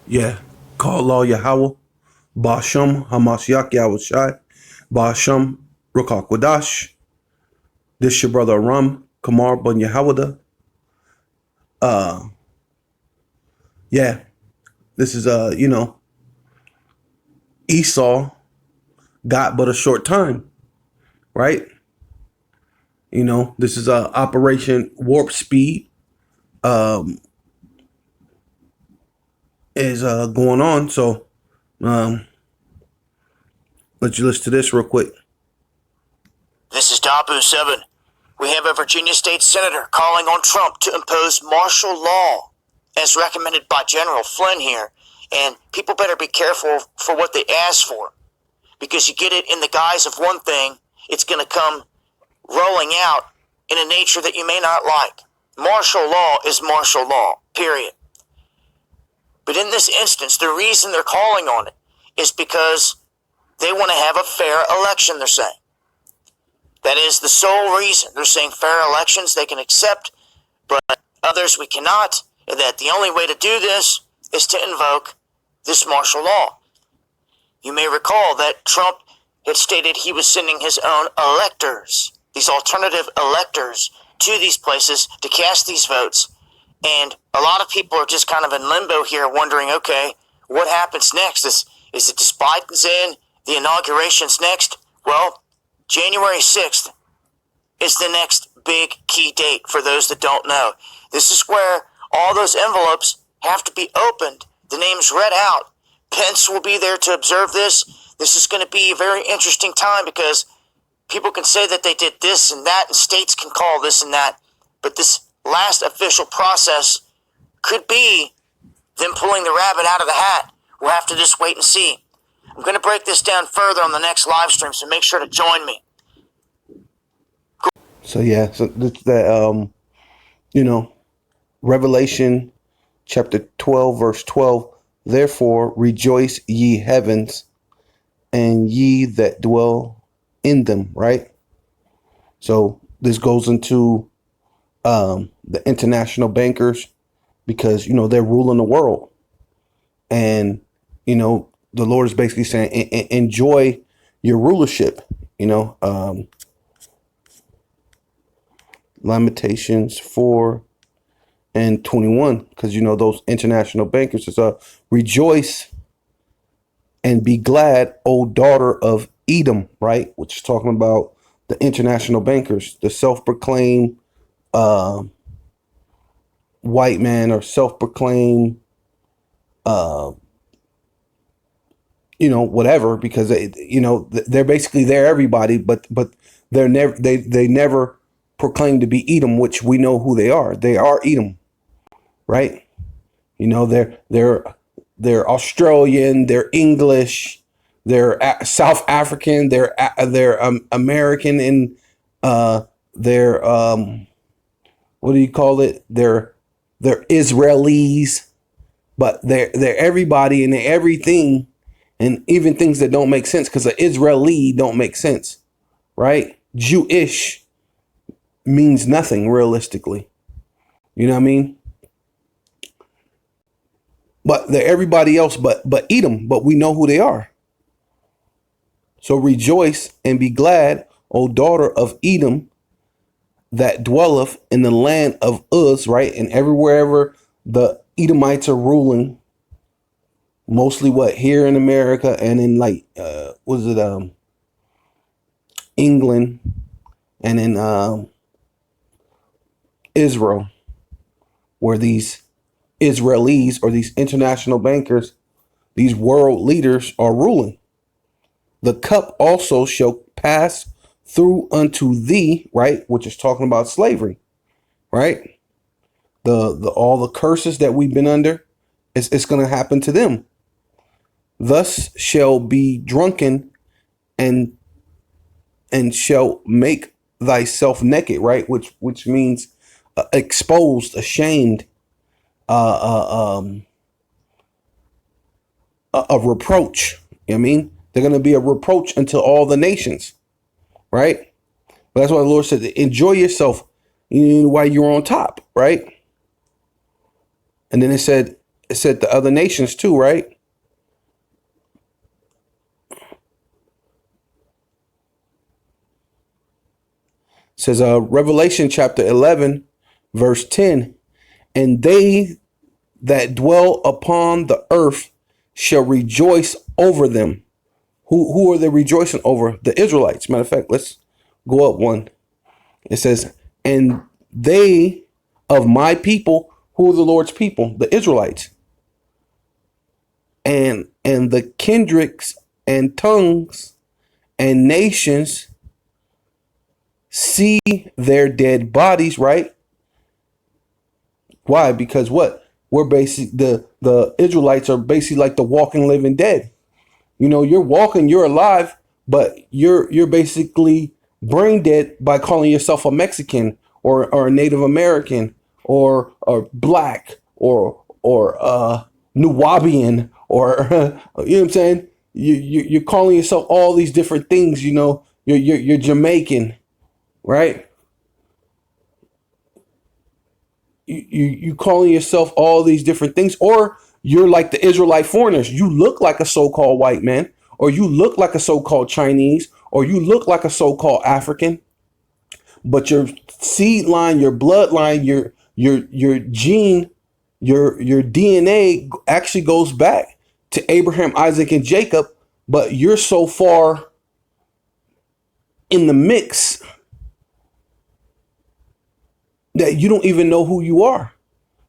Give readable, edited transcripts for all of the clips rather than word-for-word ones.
Yeah. Call law Yahweh. Basham Hamashiach Yahushai. Basham Rukakwadash. This your brother Ram Kamar Bun Yahawada. Uh yeah. This is Esau got but a short time, right? This is Operation Warp Speed is going on. So let you listen to this real quick. This is Tapu 7. We have a Virginia state senator calling on Trump to impose martial law as recommended by General Flynn here. And people better be careful for what they ask for, because you get it in the guise of one thing, it's going to come rolling out in a nature that you may not like. Martial law is martial law, period. But in this instance, the reason they're calling on it is because they want to have a fair election, they're saying. That is the sole reason. They're saying fair elections they can accept, but others we cannot, and that the only way to do this is to invoke this martial law. You may recall that Trump had stated he was sending his own electors, these alternative electors, to these places to cast these votes. And a lot of people are just kind of in limbo here, wondering, okay, what happens next? Is it just Biden's in, the inauguration's next? Well, January 6th is the next big key date for those that don't know. This is where all those envelopes have to be opened, the names read out. Pence will be there to observe this. This is going to be a very interesting time, because people can say that they did this and that, and states can call this and that, but this last official process could be them pulling the rabbit out of the hat. We'll have to just wait and see. I'm going to break this down further on the next live stream, so make sure to join me. So yeah, so that Revelation chapter 12 verse 12. Therefore rejoice ye heavens, and ye that dwell in them. Right. So this goes into the international bankers, because they're ruling the world, and the Lord is basically saying, enjoy your rulership. Lamentations 4:21, because those international bankers is rejoice and be glad, O daughter of Edom, right? Which is talking about the international bankers, the self-proclaimed white man, or self-proclaimed whatever, because they're basically they're everybody, but they're never they never proclaim to be Edom, which we know who they are. They are Edom, right? They're Australian, they're English, they're South African, they're American, and they're what do you call it? They're Israelis, but they're everybody and they're everything, and even things that don't make sense, because the Israeli don't make sense, right? Jewish means nothing realistically. You know what I mean? But they're everybody else but Edom, but we know who they are. So rejoice and be glad, O daughter of Edom, that dwelleth in the land of Uz, right? And wherever the Edomites are ruling, mostly here in America, and in England, and in Israel, where these Israelis, or these international bankers, these world leaders, are ruling. The cup also shall pass through unto thee, right? Which is talking about slavery, right? The all the curses that we've been under, it's going to happen to them. Thus shall be drunken, and shall make thyself naked, right? Which means exposed, ashamed, a reproach. You know what I mean? They're going to be a reproach unto all the nations, right? But that's why the Lord said, enjoy yourself while you're on top, right? And then it said, it said the other nations too, right? It says Revelation chapter 11, verse 10. And they that dwell upon the earth shall rejoice over them. Who are they rejoicing over? The Israelites. Matter of fact, let's go up one. It says, and they of my people, who are the Lord's people? The Israelites. And the kindreds and tongues and nations see their dead bodies, right? Why? Because what? We're basically the Israelites are basically like the walking living dead. You know, you're walking, you're alive, but you're basically brain dead by calling yourself a Mexican or a Native American or black or Nubian or you know what I'm saying? You're calling yourself all these different things. You know, you're Jamaican, right? You calling yourself all these different things, or you're like the Israelite foreigners. You look like a so-called white man, or you look like a so-called Chinese, or you look like a so-called African, but your seed line, your bloodline, your gene, your DNA actually goes back to Abraham, Isaac, and Jacob, but you're so far in the mix that you don't even know who you are.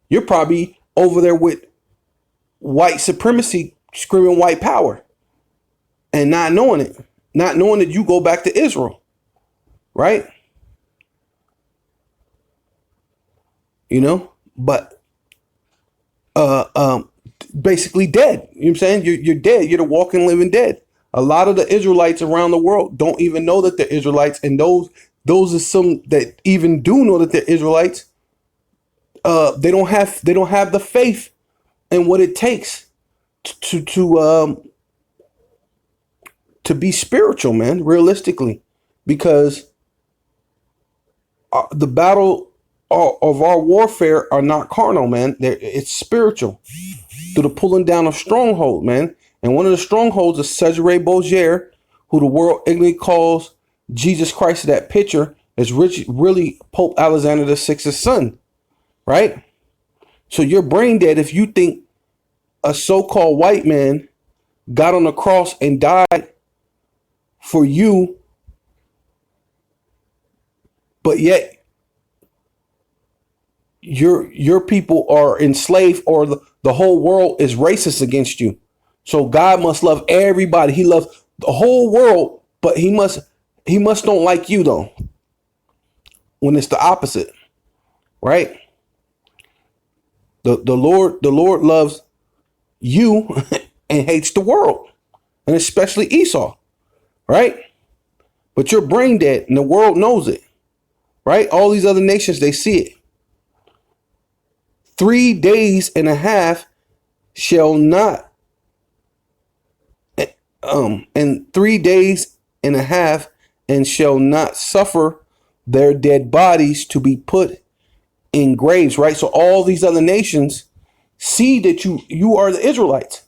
You're probably over there with white supremacy, screaming white power, and not knowing it, not knowing that you go back to Israel, right? You know, but basically dead. You know what I'm saying? You're dead. You're the walking, living dead. A lot of the Israelites around the world don't even know that they're Israelites, and those are some that even do know that they're Israelites. They don't have the faith in what it takes to be spiritual, man. Realistically, because the battle of our warfare are not carnal, man. It's spiritual through the pulling down of stronghold, man. And one of the strongholds is Cesare Borgia, who the world ignorantly calls Jesus Christ. That picture is really Pope Alexander VI's son, right? So you're brain dead if you think a so-called white man got on the cross and died for you, but yet your people are enslaved, or the whole world is racist against you. So God must love everybody. He loves the whole world, but he must don't like you though. When it's the opposite, right? The Lord loves you and hates the world, and especially Esau, right? But you're brain dead, and the world knows it, right? All these other nations, they see it. 3 days and a half shall not, and 3 days and a half, and shall not suffer their dead bodies to be put in graves, right? So all these other nations see that you are the Israelites.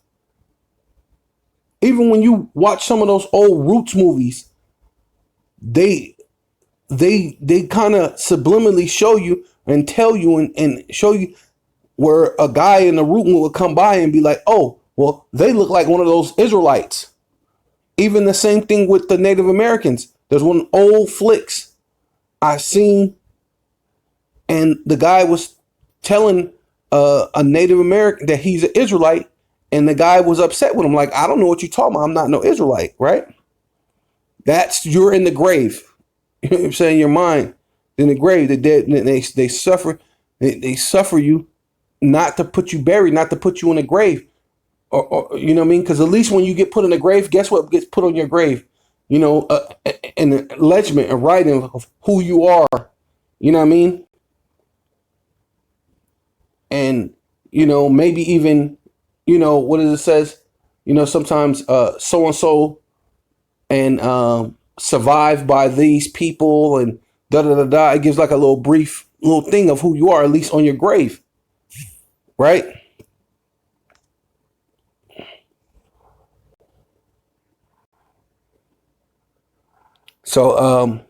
Even when you watch some of those old Roots movies, they kind of subliminally show you and tell you and show you where a guy in the root would come by and be like, oh, well, they look like one of those Israelites. Even the same thing with the Native Americans. There's one old flicks I seen, and the guy was telling a Native American that he's an Israelite, and the guy was upset with him. Like, I don't know what you're talking about. I'm not no Israelite, right? You're in the grave. You know what I'm saying? Your mind in the grave. The dead, they suffer. They suffer you, not to put you buried, not to put you in a grave. Or you know what I mean? Because at least when you get put in a grave, guess what gets put on your grave? You know, an legend, a writing of who you are. You know what I mean? And, you know, maybe even, you know, what does it says? You know, sometimes so-and-so and survived by these people and da-da-da-da. It gives like a little thing of who you are, at least on your grave. Right? So,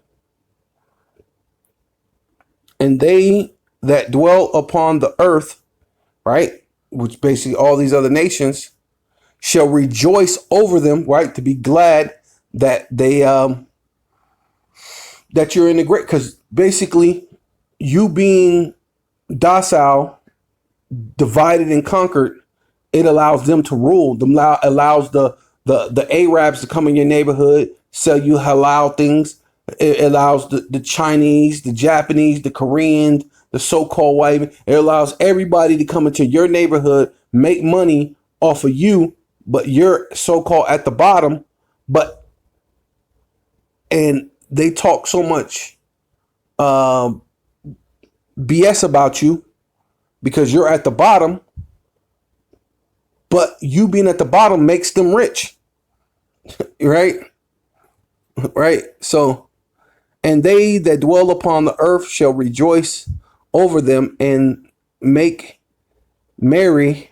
and they that dwell upon the earth, right, which basically all these other nations, shall rejoice over them, right, to be glad that that you're in the great, because basically you being docile, divided and conquered, it allows them to rule. Them allows the Arabs to come in your neighborhood, sell you halal things. It allows the Chinese, the Japanese, the Koreans, the so-called white. It allows everybody to come into your neighborhood, make money off of you, but you're so-called at the bottom. But and they talk so much BS about you because you're at the bottom. But you being at the bottom makes them rich, right? Right. So, and they that dwell upon the earth shall rejoice over them and make merry,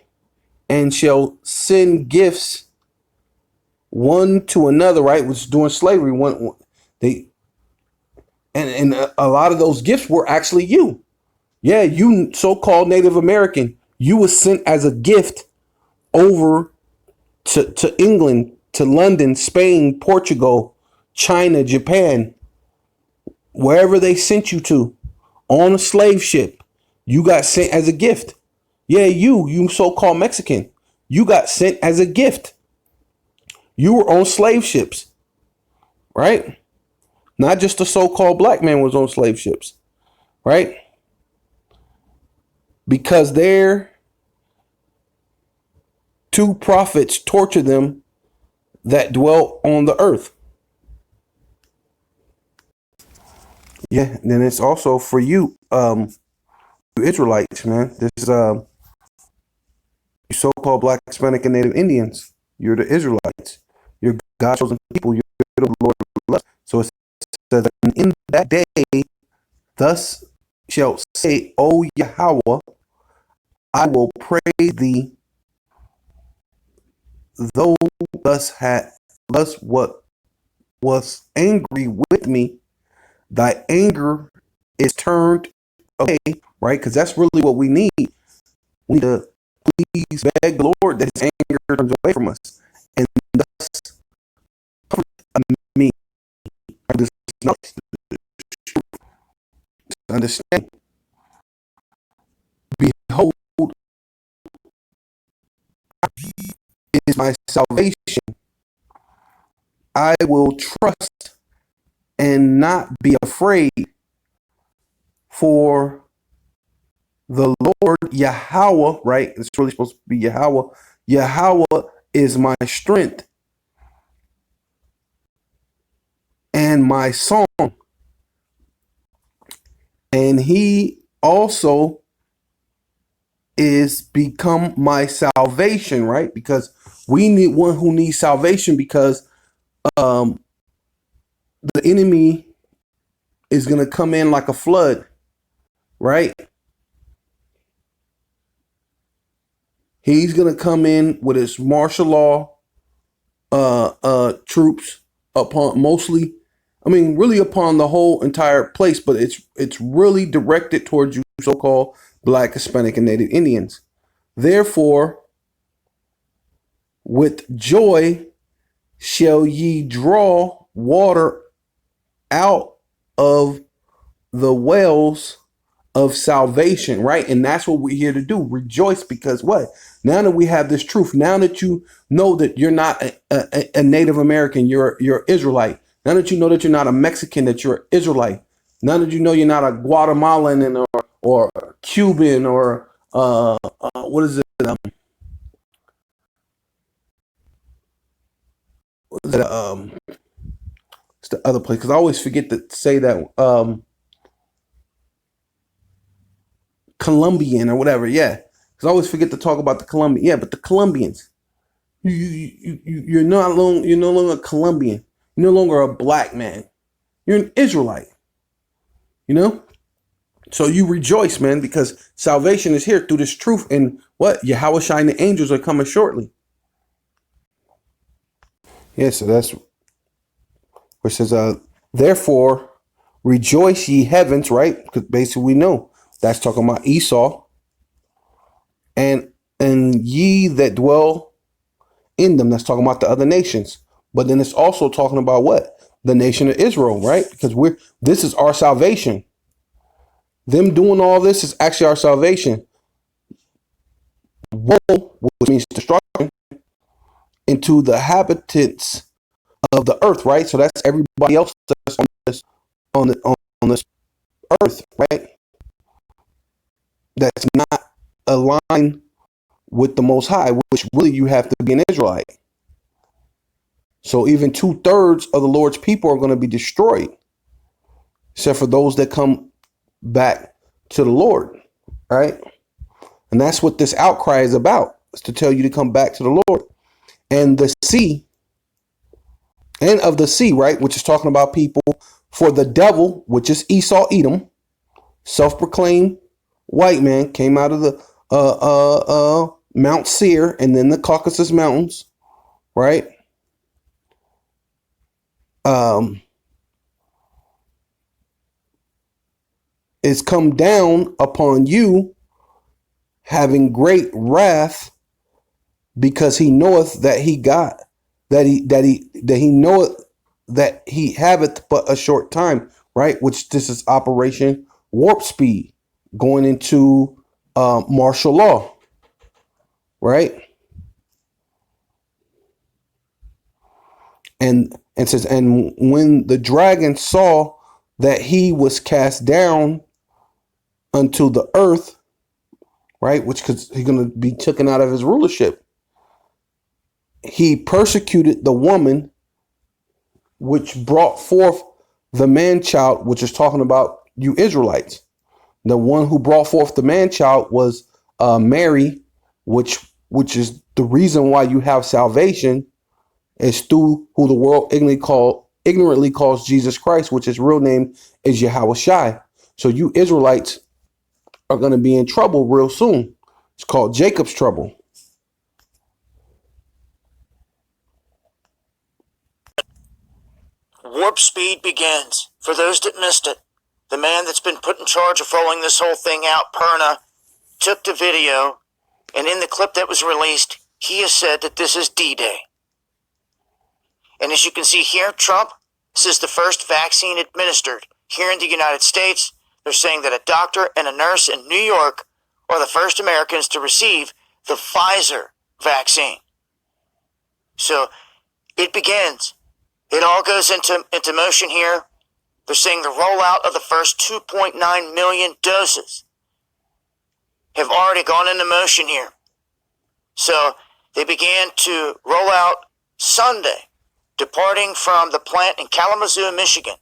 and shall send gifts one to another, right? Which is during slavery. They and a lot of those gifts were actually you. Yeah, you so-called Native American, you were sent as a gift over to England, to London, Spain, Portugal, China, Japan, wherever they sent you to on a slave ship. You got sent as a gift. Yeah, you so-called Mexican, you got sent as a gift. You were on slave ships, right? Not just the so-called black man was on slave ships, right? Because their two prophets torture them that dwell on the earth. Yeah, then it's also for you, Israelites, man. This is you so-called black, Hispanic, and Native Indians. You're the Israelites. You're God's chosen people. You're the Lord of love. So it says, in that day, thus shall say, O Yahweh, I will praise thee, though thus what was angry with me, thy anger is turned away, right? Because that's really what we need. We need to please beg the Lord that his anger turns away from us. And thus comfort me. Understand. Behold, is my salvation. I will trust and not be afraid, for the Lord Yahweh, right? It's really supposed to be Yahweh. Yahweh is my strength and my song. And he also is become my salvation, right? Because we need one who needs salvation, because the enemy is going to come in like a flood, right? He's going to come in with his martial law troops upon really upon the whole entire place, but it's really directed towards you so-called black, Hispanic, and Native Indians. Therefore, with joy shall ye draw water out of the wells of salvation, right? And that's what we're here to do. Rejoice, because what? Now that we have this truth, now that you know that you're not a Native American, you're Israelite. Now that you know that you're not a Mexican, that you're Israelite. Now that you know you're not a Guatemalan or Cuban or what is it? What is it? It's the other place, because I always forget to say that. Colombian or whatever, yeah. Because I always forget to talk about the Colombian. Yeah, but the Colombians, you're no longer a Colombian. You're no longer a black man. You're an Israelite. You know? So you rejoice, man, because salvation is here through this truth. And what? Yahweh Shai and the angels are coming shortly. Yeah, so that's where it says, Therefore, rejoice ye heavens, right? Because basically we know that's talking about Esau, and ye that dwell in them. That's talking about the other nations. But then it's also talking about what? The nation of Israel, right? Because this is our salvation. Them doing all this is actually our salvation. Woe, which means destruction, into the habitants of the earth, right? So that's everybody else that's on this earth, right? That's not aligned with the Most High, which really you have to be an Israelite. So even 2/3 of the Lord's people are going to be destroyed, except for those that come back to the Lord, right? And that's what this outcry is about, is to tell you to come back to the Lord. And the sea, and of the sea, right, which is talking about people, for the devil, which is Esau, Edom, self-proclaimed white man, came out of the Mount Seir and then the Caucasus Mountains, right? Is come down upon you, having great wrath, because he knoweth that he knoweth that he haveth but a short time, right? Which this is Operation Warp Speed, going into martial law, right? And says, and when the dragon saw that he was cast down unto the earth, right? Which, because he's going to be taken out of his rulership, he persecuted the woman which brought forth the man child, which is talking about you Israelites. The one who brought forth the man child was Mary, which is the reason why you have salvation, is through who the world ignorantly calls Jesus Christ, which his real name is Yahweh Shai. So you Israelites are going to be in trouble real soon. It's called Jacob's trouble. Warp Speed begins. For those that missed it, the man that's been put in charge of rolling this whole thing out, Perna, took the video, and in the clip that was released, he has said that this is D-Day. And as you can see here, Trump, this is the first vaccine administered here in the United States. They're saying that a doctor and a nurse in New York are the first Americans to receive the Pfizer vaccine. So it begins. It all goes into motion here. They're saying the rollout of the first 2.9 million doses have already gone into motion here. So they began to roll out Sunday, departing from the plant in Kalamazoo, Michigan,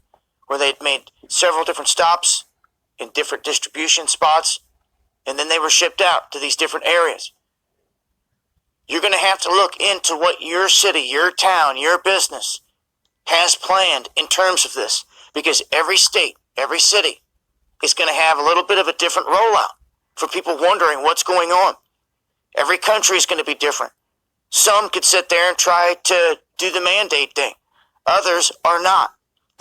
where they'd made several different stops in different distribution spots, and then they were shipped out to these different areas. You're going to have to look into what your city, your town, your business has planned in terms of this, because every state, every city is going to have a little bit of a different rollout for people wondering what's going on. Every country is going to be different. Some could sit there and try to do the mandate thing. Others are not.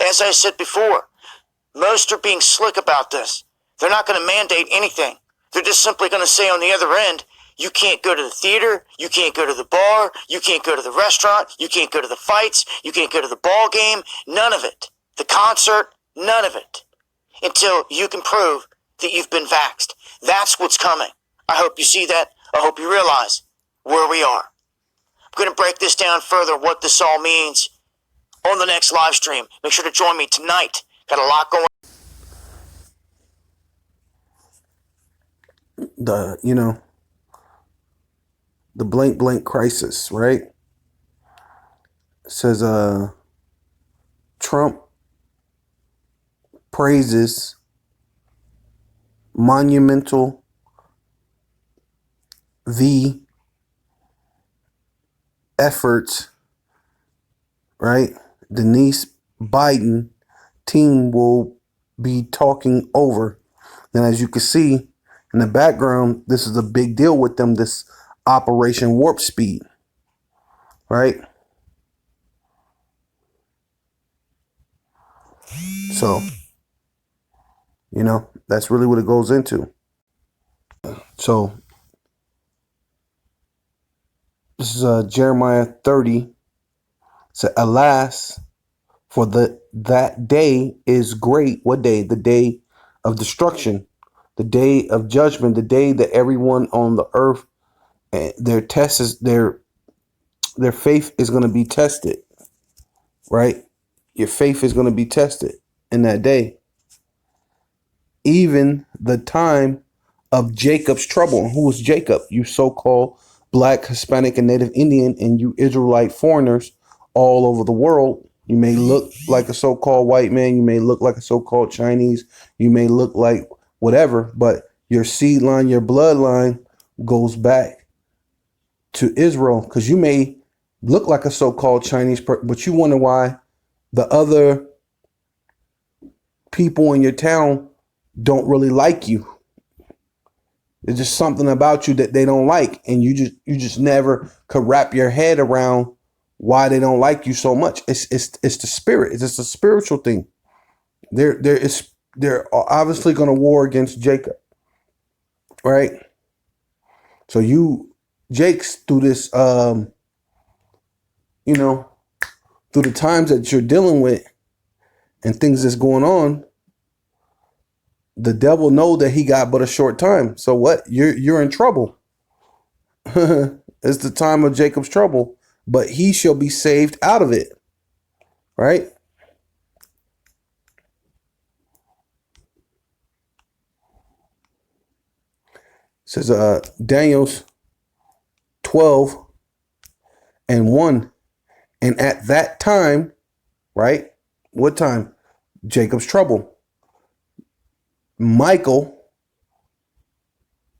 As I said before, most are being slick about this. They're not going to mandate anything. They're just simply going to say on the other end, you can't go to the theater, you can't go to the bar, you can't go to the restaurant, you can't go to the fights, you can't go to the ball game, none of it. The concert, none of it. Until you can prove that you've been vaxxed. That's what's coming. I hope you see that. I hope you realize where we are. I'm going to break this down further, what this all means, on the next live stream. Make sure to join me tonight. Got a lot going. The blank crisis, right? It says Trump praises monumental the efforts, right? Denise Biden team will be talking over. And as you can see in the background, this is a big deal with them, this Operation Warp Speed, right? So, that's really what it goes into. So this is Jeremiah 30. So, alas, for that day is great. What day? The day of destruction, the day of judgment, the day that everyone on the earth, their test is their faith is going to be tested, right? Your faith is going to be tested in that day. Even the time of Jacob's trouble. And who was Jacob? You so-called Black, Hispanic, and Native Indian, and you Israelite foreigners all over the world. You may look like a so-called white man. You may look like a so-called Chinese. You may look like whatever, but your seed line, your bloodline goes back to Israel, because you may look like a so-called Chinese person, but you wonder why the other people in your town don't really like you. There's just something about you that they don't like, and you just never could wrap your head around why they don't like you so much. It's the spirit. It's just a spiritual thing. They're obviously going to war against Jacob, right? So Jake's through this, through the times that you're dealing with and things that's going on, the devil know that he got but a short time. So what? You're in trouble. It's the time of Jacob's trouble, but he shall be saved out of it. Right? It says Daniel's 12:1. And at that time, right? What time? Jacob's trouble. Michael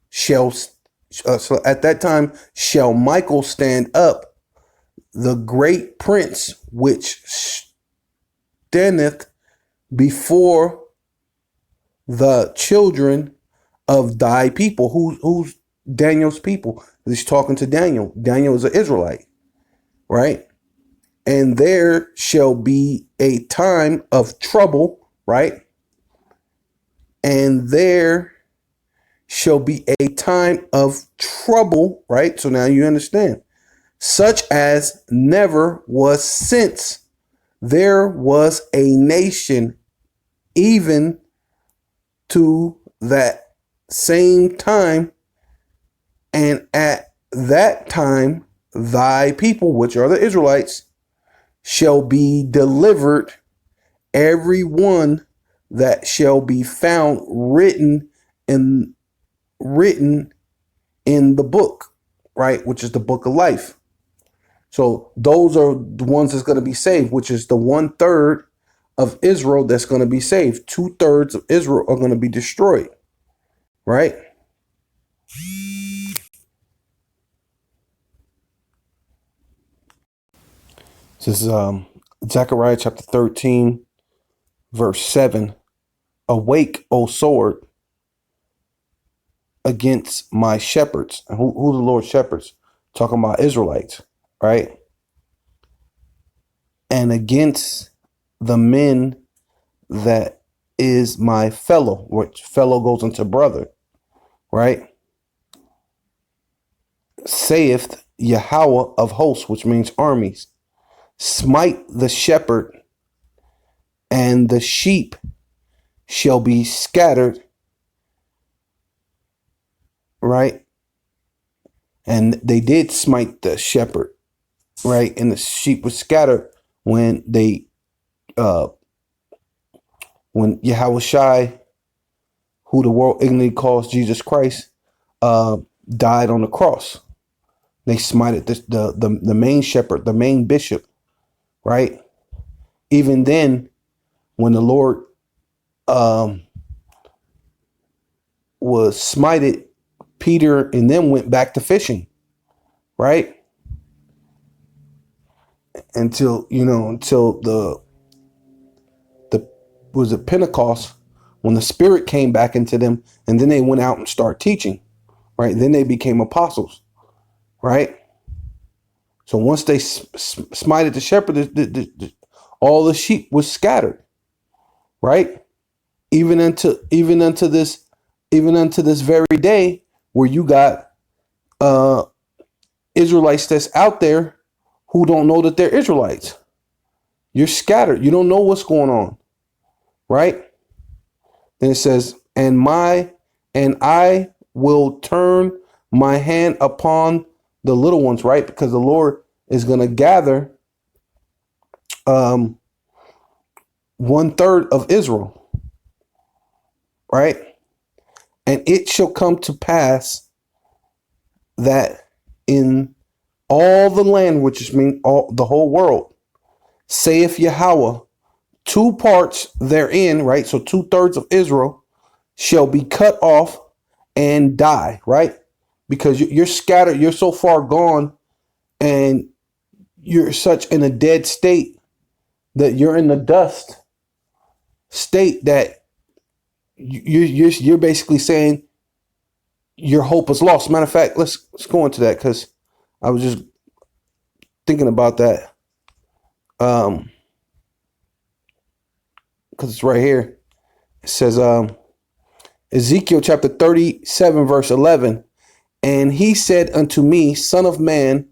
so at that time shall Michael stand up, the great prince which standeth before the children of thy people. Who's Daniel's people? He's talking to Daniel. Daniel is an Israelite, right? And there shall be a time of trouble, right? And there shall be a time of trouble, right? So now you understand. Such as never was since there was a nation, even to that same time. And at that time, thy people, which are the Israelites, shall be delivered, every one that shall be found written in the book, right? Which is the book of life. So those are the ones that's going to be saved, which is the 1/3 of Israel that's going to be saved. 2/3 of Israel are going to be destroyed, right? This is Zechariah chapter 13, verse 7. Awake, O sword, against my shepherds. And who the Lord's shepherds? Talking about Israelites, right? And against the men that is my fellow, which fellow goes into brother, right? Saith Yahweh of hosts, which means armies. Smite the shepherd, and the sheep shall be scattered, right? And they did smite the shepherd, right? And the sheep was scattered when Yahweh Shai, who the world ignorantly calls Jesus Christ, died on the cross. They smited the main shepherd, the main bishop, right? Even then, when the Lord was smited, Peter and them went back to fishing, right? Until the was it Pentecost, when the Spirit came back into them, and then they went out and started teaching, right? Then they became apostles, right? So once they smited the shepherd, all the sheep was scattered, right? Even unto this very day, where you got uh Israelites that's out there who don't know that they're Israelites. You're scattered. You don't know what's going on, right? Then it says, and I will turn my hand upon the little ones, right? Because the Lord is going to gather 1/3 of Israel, right? And it shall come to pass that in all the land, which means all the whole world, saith Yahweh, 2 parts therein, right? So 2/3 of Israel shall be cut off and die, right? Because you're scattered, you're so far gone, and you're such in a dead state that you're in the dust state that you're basically saying your hope is lost. Matter of fact, let's go into that because I was just thinking about that. Because it's right here. It says Ezekiel chapter 37 verse 11, and he said unto me, Son of man,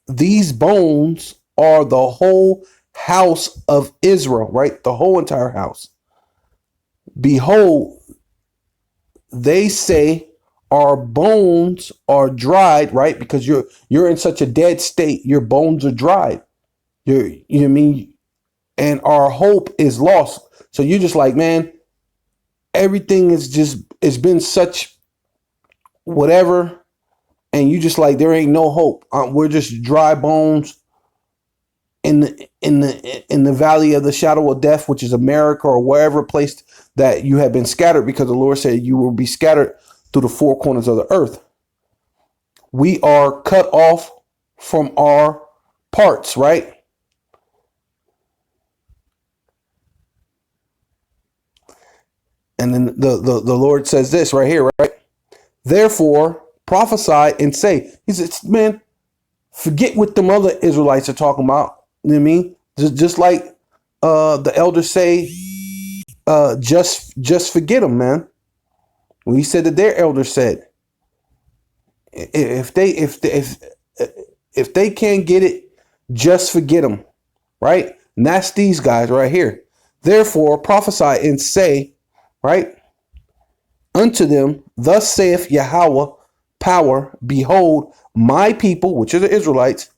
these bones are the whole house of Israel, right? The whole entire house. Behold, they say our bones are dried, right? Because you're in such a dead state, your bones are dried. You know what I mean? And our hope is lost. So you're just like, man, everything it's been such whatever, and you just like, there ain't no hope. We're just dry bones in the valley of the shadow of death, which is America or wherever place that you have been scattered, because the Lord said you will be scattered through the 4 corners of the earth. We are cut off from our parts, right? And then the Lord says this right here, right? Therefore, prophesy and say, he says, man, forget what them other Israelites are talking about. You know what I mean? Just like the elders say, just forget them, man. When he said that their elders said, if they can't get it, just forget them, right? And that's these guys right here. Therefore, prophesy and say, right, unto them, thus saith Yahweh, power, behold, my people, which are the Israelites,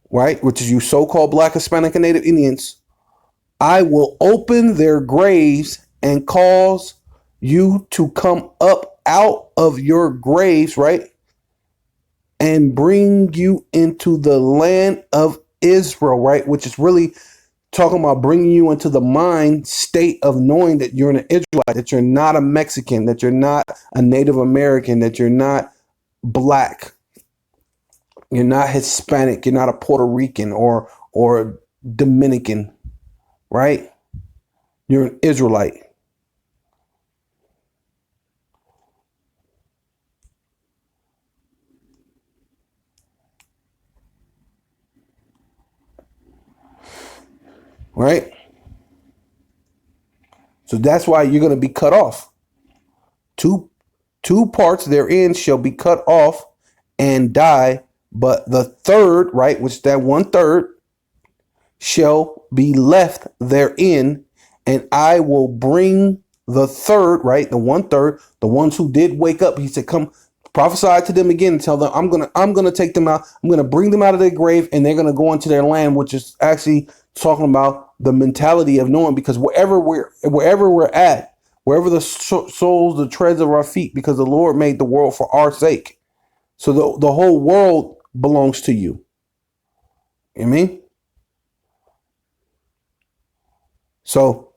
right, which is you so-called Black, Hispanic, and Native Indians, I will open their graves and cause you to come up out of your graves, right, and bring you into the land of Israel, right, which is really talking about bringing you into the mind state of knowing that you're an Israelite, that you're not a Mexican, that you're not a Native American, that you're not Black, you're not Hispanic, you're not a Puerto Rican or Dominican, right? You're an Israelite. Right? So that's why you're going to be cut off. Two parts therein shall be cut off and die, but the third, right, which that 1/3 shall be left therein, and I will bring the third, right, the 1/3, the ones who did wake up. He said, come prophesy to them again and tell them, I'm gonna take them out. I'm gonna bring them out of their grave, and they're gonna go into their land, which is actually talking about the mentality of knowing, because wherever we're at, wherever the soles, the treads of our feet, because the Lord made the world for our sake. So the whole world belongs to you. You know what I mean? So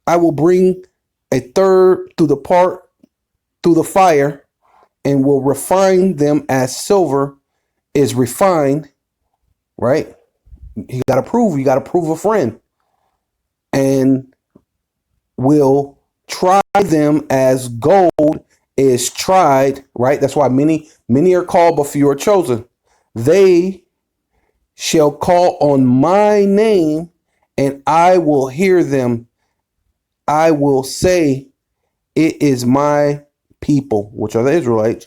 I will bring a third through the fire, and will refine them as silver is refined, right? You got to prove a friend, and will try them as gold is tried, right? That's why many are called, but few are chosen. They shall call on my name, and I will hear them. I will say, it is my people, which are the Israelites,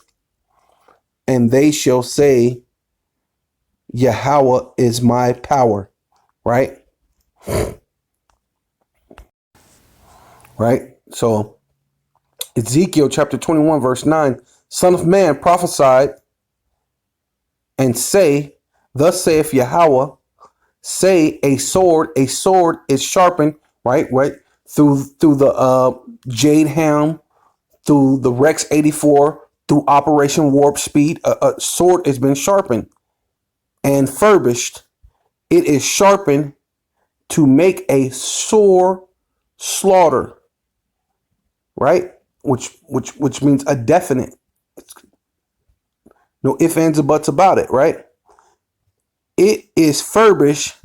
and they shall say, Yahweh is my power. Right? Right? So Ezekiel chapter 21, verse 9, Son of man, prophesy and say, thus saith Yahweh, say a sword is sharpened, right? Through the Jade Helm, through the Rex 84, through Operation Warp Speed, a sword has been sharpened and furbished. It is sharpened to make a sore slaughter, right? Which means a definite. No ifs, ands, or buts about it, right? It is furbished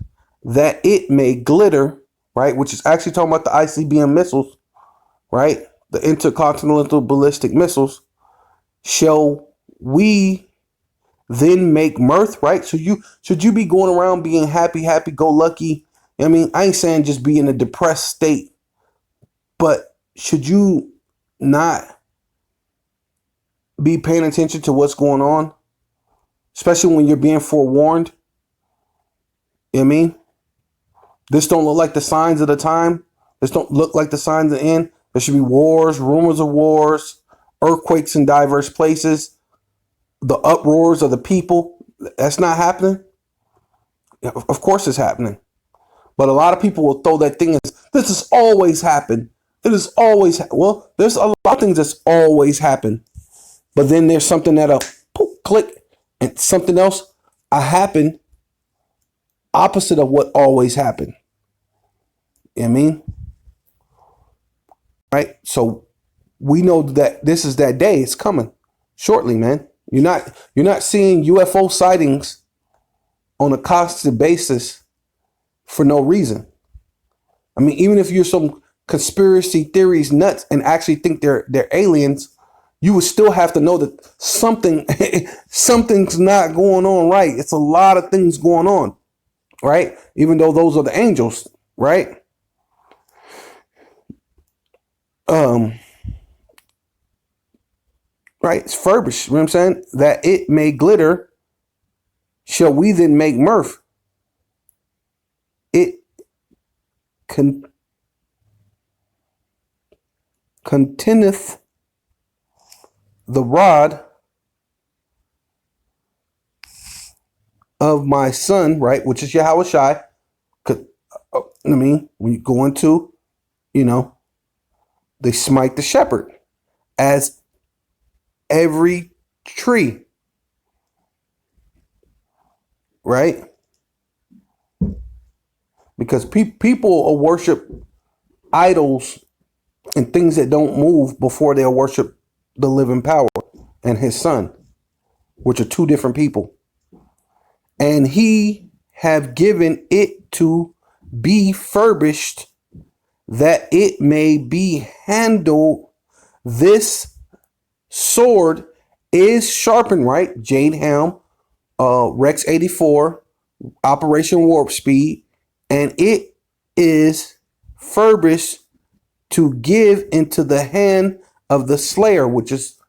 that it may glitter, right? Which is actually talking about the ICBM missiles, right? The intercontinental ballistic missiles. Shall we then make mirth, right? So should you be going around being happy, go lucky? I mean, I ain't saying just be in a depressed state, but should you not be paying attention to what's going on, especially when you're being forewarned? You know what I mean? This don't look like the signs of the time. This don't look like the signs of the end. There should be wars, rumors of wars, earthquakes in diverse places, the uproars of the people. That's not happening. Of course it's happening. But a lot of people will throw that thing as, this has always happened. It is always, well, there's a lot of things that's always happened. But then there's something that'll click and something else happen opposite of what always happened. You know what I mean? Right? So we know that this is that day. It's coming shortly, man. You're not seeing UFO sightings on a constant basis for no reason. I mean, even if you're some conspiracy theories nuts and actually think they're aliens, you would still have to know that something's not going on right. It's a lot of things going on, right? Even though those are the angels, right? Right, it's furbished, you know what I'm saying? That it may glitter, shall we then make mirth? It contendeth the rod of my son, right, which is Yahweh Shai. I mean, when you go into, they smite the shepherd as every tree, right? Because people will worship idols and things that don't move before they'll worship the living power and his son, which are two different people. And he have given it to be furbished, that it may be handled. This sword is sharpened, right? Jade Helm, Rex 84, Operation Warp Speed, and it is furbished to give into the hand of the slayer, which is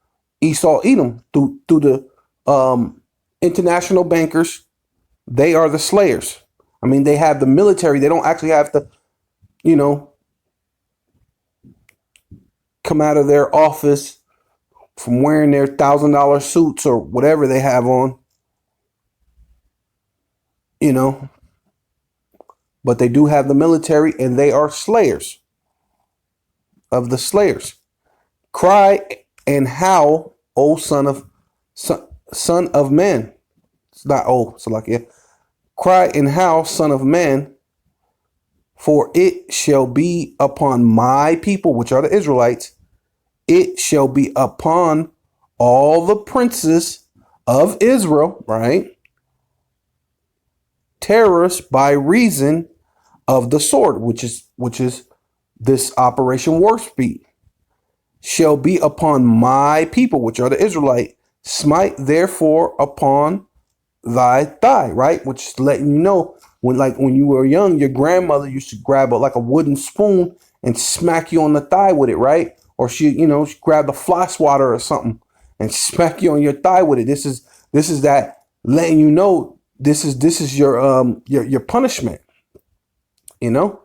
Esau Edom, through the international bankers. They are the slayers. I mean, they have the military. They don't actually have to, come out of their office from wearing their $1,000 suits or whatever they have on, but they do have the military, and they are slayers of the slayers. Cry and howl, O son of man. It's not so like, yeah. Cry and howl, son of man, for it shall be upon my people, which are the Israelites. It shall be upon all the princes of Israel, right? Terrors by reason of the sword, which is this Operation Warp Speed, shall be upon my people, which are the Israelite. Smite therefore upon thy thigh, right? Which is letting you know when you were young, your grandmother used to grab like a wooden spoon and smack you on the thigh with it, right? Or she grabbed a fly swatter or something and smack you on your thigh with it. This is that letting you know this is your punishment. You know,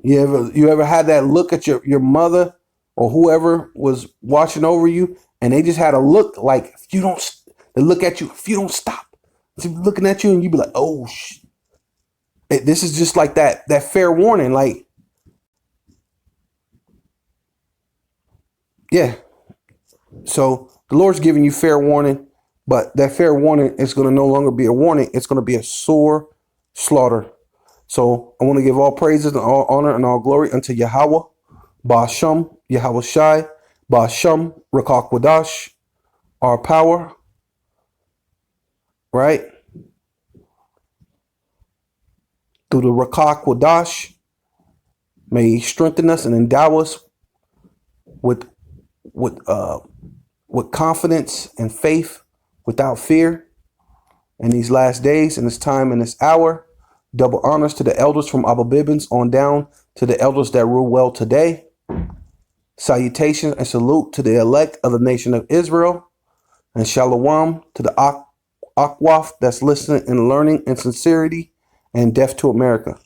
you ever had that look at your mother or whoever was watching over you, and they just had a look like if you don't, they look at you if you don't stop, they're looking at you, and you be like, oh, this is just like that fair warning, like, yeah. So the Lord's giving you fair warning, but that fair warning is going to no longer be a warning. It's going to be a sore slaughter. So I want to give all praises and all honor and all glory unto Yahweh, Ba'asham, Yahweh Shai, Ba'asham, Rakak Wadash, our power, right? Through the Rakak Wadash, may He strengthen us and endow us with confidence and faith without fear in these last days, in this time, in this hour. Double honors to the elders from Abba Bibbins on down to the elders that rule well today. Salutations and salute to the elect of the nation of Israel. And shalom to the Akwaf that's listening and learning in sincerity and deaf to America.